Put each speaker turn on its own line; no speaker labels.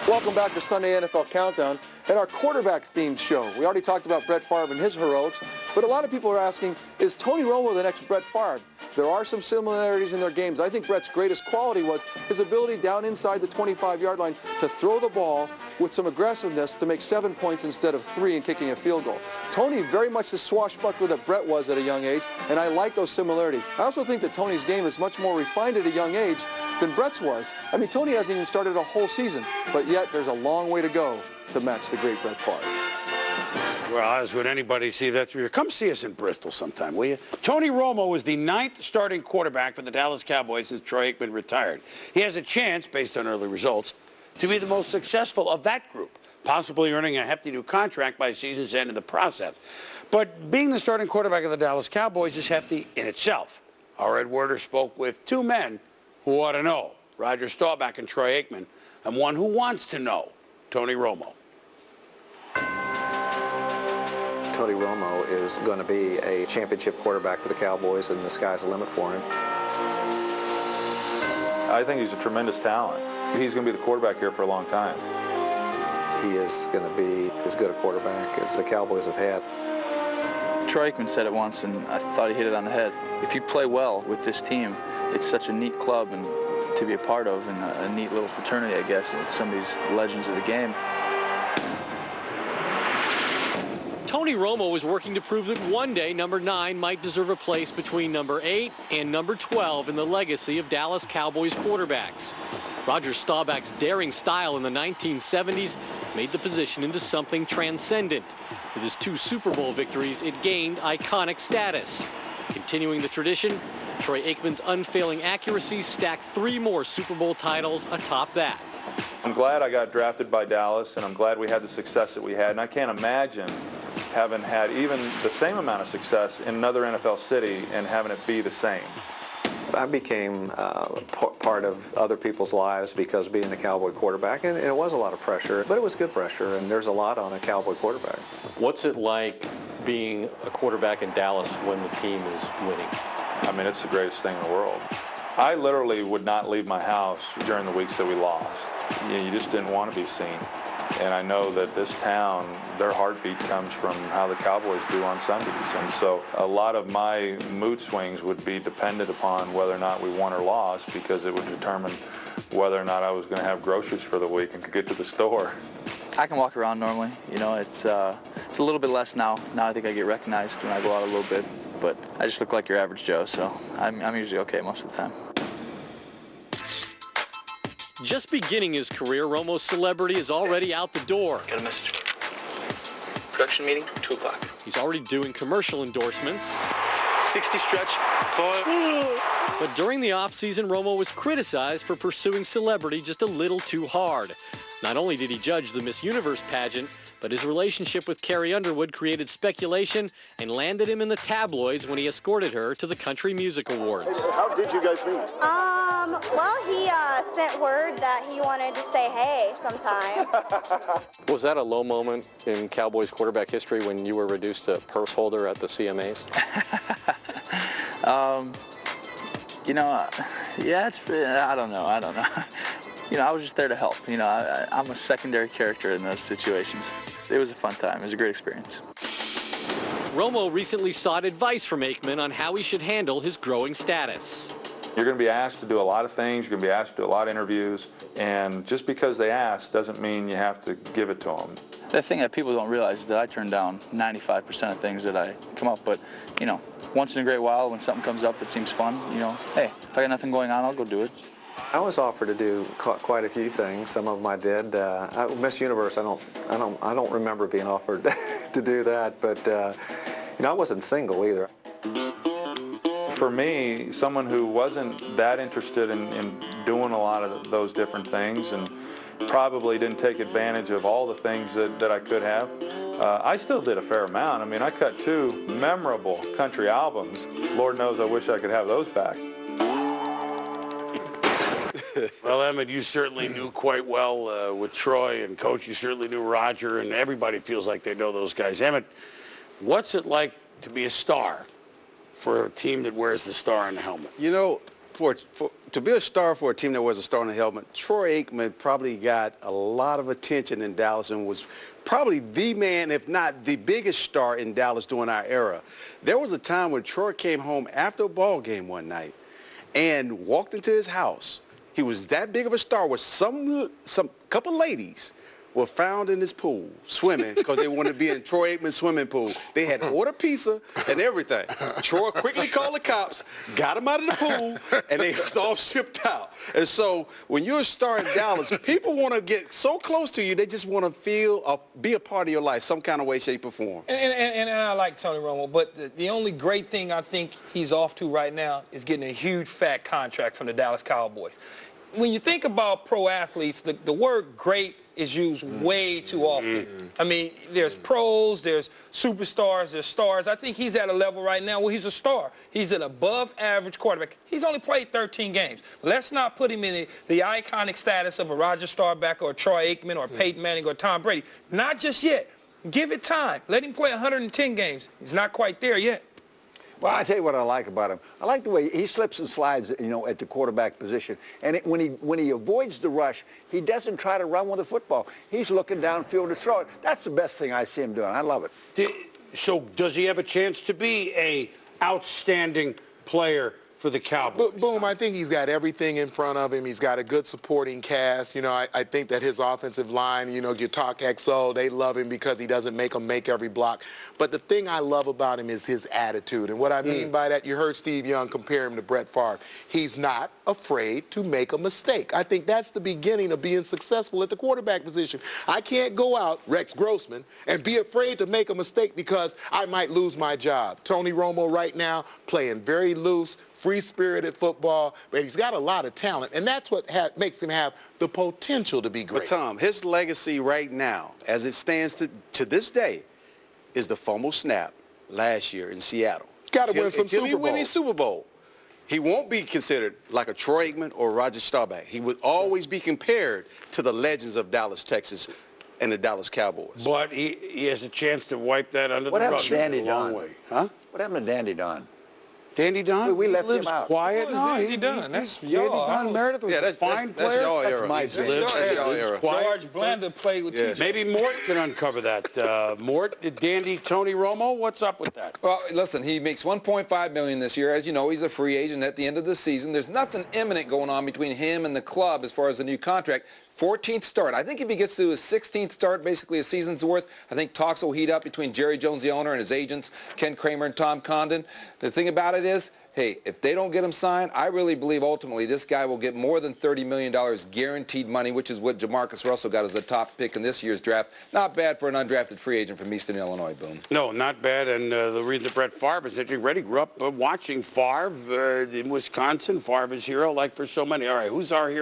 Welcome back to Sunday NFL Countdown and our quarterback-themed show. We already talked about Brett Favre and his heroics, but a lot of people are asking, is Tony Romo the next Brett Favre? There are some similarities in their games. I think Brett's greatest quality was his ability down inside the 25-yard line to throw the ball with some aggressiveness to make 7 points instead of 3 and kicking a field goal. Tony, very much the swashbuckler that Brett was at a young age, and I like those similarities. I also think that Tony's game is much more refined at a young age than Brett's was. I mean, Tony hasn't even started a whole season, but yet there's a long way to go to match the great Brett Favre.
Well, as would anybody see that through. Come see us in Bristol sometime, will you? Tony Romo was the 9th starting quarterback for the Dallas Cowboys since Troy Aikman retired. He has a chance, based on early results, to be the most successful of that group, possibly earning a hefty new contract by season's end in the process. But being the starting quarterback of the Dallas Cowboys is hefty in itself. Our Ed Werder spoke with two men who ought to know, Roger Staubach and Troy Aikman, and one who wants to know, Tony Romo.
Tony Romo is going to be a championship quarterback for the Cowboys, and the sky's the limit for him.
I think he's a tremendous talent. He's going to be the quarterback here for a long time.
He is going to be as good a quarterback as the Cowboys have had.
Troy Aikman said it once, and I thought he hit it on the head. If you play well with this team, it's such a neat club and to be a part of, and a neat little fraternity, I guess, with some of these legends of the game.
Tony Romo was working to prove that one day number 9 might deserve a place between number 8 and number 12 in the legacy of Dallas Cowboys quarterbacks. Roger Staubach's daring style in the 1970s made the position into something transcendent. With his 2 Super Bowl victories, it gained iconic status. Continuing the tradition, Troy Aikman's unfailing accuracy stacked 3 more Super Bowl titles atop that.
I'm glad I got drafted by Dallas, and I'm glad we had the success that we had, and I can't imagine having had even the same amount of success in another NFL city and having it be the same.
I became part of other people's lives because being the Cowboy quarterback, and it was a lot of pressure, but it was good pressure, and there's a lot on a Cowboy quarterback.
What's it like being a quarterback in Dallas when the team is winning?
I mean, it's the greatest thing in the world. I literally would not leave my house during the weeks that we lost. You just didn't want to be seen. And I know that this town, their heartbeat comes from how the Cowboys do on Sundays. And so a lot of my mood swings would be dependent upon whether or not we won or lost, because it would determine whether or not I was going to have groceries for the week and could get to the store.
I can walk around normally. You know, it's a little bit less now. Now I think I get recognized when I go out a little bit. But I just look like your average Joe, so I'm usually okay most of the time.
Just beginning his career, Romo's celebrity is already out the door.
Got a message for you. Production meeting, 2 o'clock.
He's already doing commercial endorsements.
60 stretch, 4.
But during the offseason, Romo was criticized for pursuing celebrity just a little too hard. Not only did he judge the Miss Universe pageant, but his relationship with Carrie Underwood created speculation and landed him in the tabloids when he escorted her to the Country Music Awards.
How did you guys meet?
Well, he sent word that he wanted to say hey sometime.
Was that a low moment in Cowboys quarterback history when you were reduced to purse holder at the CMAs?
You know, yeah, I don't know. You know, I was just there to help. You know, I'm a secondary character in those situations. It was a fun time. It was a great experience.
Romo recently sought advice from Aikman on how he should handle his growing status.
You're going to be asked to do a lot of things. You're going to be asked to do a lot of interviews. And just because they ask doesn't mean you have to give it to them.
The thing that people don't realize is that I turn down 95% of things that I come up. But, you know, once in a great while when something comes up that seems fun, you know, hey, if I got nothing going on, I'll go do it.
I was offered to do quite a few things. Some of them I did. Miss Universe, I don't remember being offered to do that. But you know, I wasn't single either.
For me, someone who wasn't that interested in doing a lot of those different things and probably didn't take advantage of all the things that I could have, I still did a fair amount. I mean, I cut 2 memorable country albums. Lord knows I wish I could have those back.
Well, Emmett, you certainly knew quite well with Troy, and Coach, you certainly knew Roger, and everybody feels like they know those guys. Emmett, what's it like to be a star for a team that wears the star on the helmet?
You know, to be a star for a team that wears a star on the helmet, Troy Aikman probably got a lot of attention in Dallas and was probably the man, if not the biggest star in Dallas during our era. There was a time when Troy came home after a ball game one night and walked into his house. He was that big of a star where some couple ladies were found in his pool swimming because they wanted to be in Troy Aikman's swimming pool. They had ordered pizza and everything. Troy quickly called the cops, got them out of the pool, and they was all shipped out. And so when you're a star in Dallas, people want to get so close to you, they just want to be a part of your life, some kind of way, shape, or form.
And I like Tony Romo, but the only great thing I think he's off to right now is getting a huge fat contract from the Dallas Cowboys. When you think about pro athletes, the word great is used way too often. I mean, there's pros, there's superstars, there's stars. I think he's at a level right now where he's a star. He's an above-average quarterback. He's only played 13 games. Let's not put him in the iconic status of a Roger Staubach or Troy Aikman or Peyton Manning or Tom Brady. Not just yet. Give it time. Let him play 110 games. He's not quite there yet.
Well, I tell you what I like about him. I like the way he slips and slides, you know, at the quarterback position. And when he avoids the rush, he doesn't try to run with the football. He's looking downfield to throw it. That's the best thing I see him doing. I love it.
So does he have a chance to be a outstanding player for the Cowboys?
Boom, I think he's got everything in front of him. He's got a good supporting cast. You know, I think that his offensive line, you know, you talk XO, they love him because he doesn't make them make every block. But the thing I love about him is his attitude. And what I mean by that, you heard Steve Young compare him to Brett Favre. He's not afraid to make a mistake. I think that's the beginning of being successful at the quarterback position. I can't go out, Rex Grossman, and be afraid to make a mistake because I might lose my job. Tony Romo right now playing very loose, free-spirited football, but he's got a lot of talent, and that's what makes him have the potential to be great.
But Tom, his legacy right now, as it stands to this day, is the fumble snap last year in Seattle.
Got to win some Super Bowls.
He win a Super Bowl. He won't be considered like a Troy Aikman or Roger Staubach. He would always be compared to the legends of Dallas, Texas, and the Dallas Cowboys.
But he has a chance to wipe that under the rug.
What happened to Dandy
Don?
Huh? What happened to Dandy Don?
Dandy Don?
We left
lives
him out.
Quiet.
No, Dandy Don. That's
Dandy Don Meredith was a fine player.
That's your era.
That's my
That's your era.
George Blanda played with TJ.
Maybe Mort can uncover that. Mort, Dandy, Tony Romo, what's up with that?
Well, listen, he makes $1.5 million this year. As you know, he's a free agent at the end of the season. There's nothing imminent going on between him and the club as far as a new contract. 14th start. I think if he gets to his 16th start, basically a season's worth, I think talks will heat up between Jerry Jones, the owner, and his agents, Ken Kramer and Tom Condon. The thing about it is, hey, if they don't get him signed, I really believe ultimately this guy will get more than $30 million guaranteed money, which is what Jamarcus Russell got as the top pick in this year's draft. Not bad for an undrafted free agent from Eastern Illinois, Boone.
No, not bad. And the reason that Brett Favre is interesting, Reddy grew up watching Favre in Wisconsin. Favre is hero, like for so many. All right, who's our hero?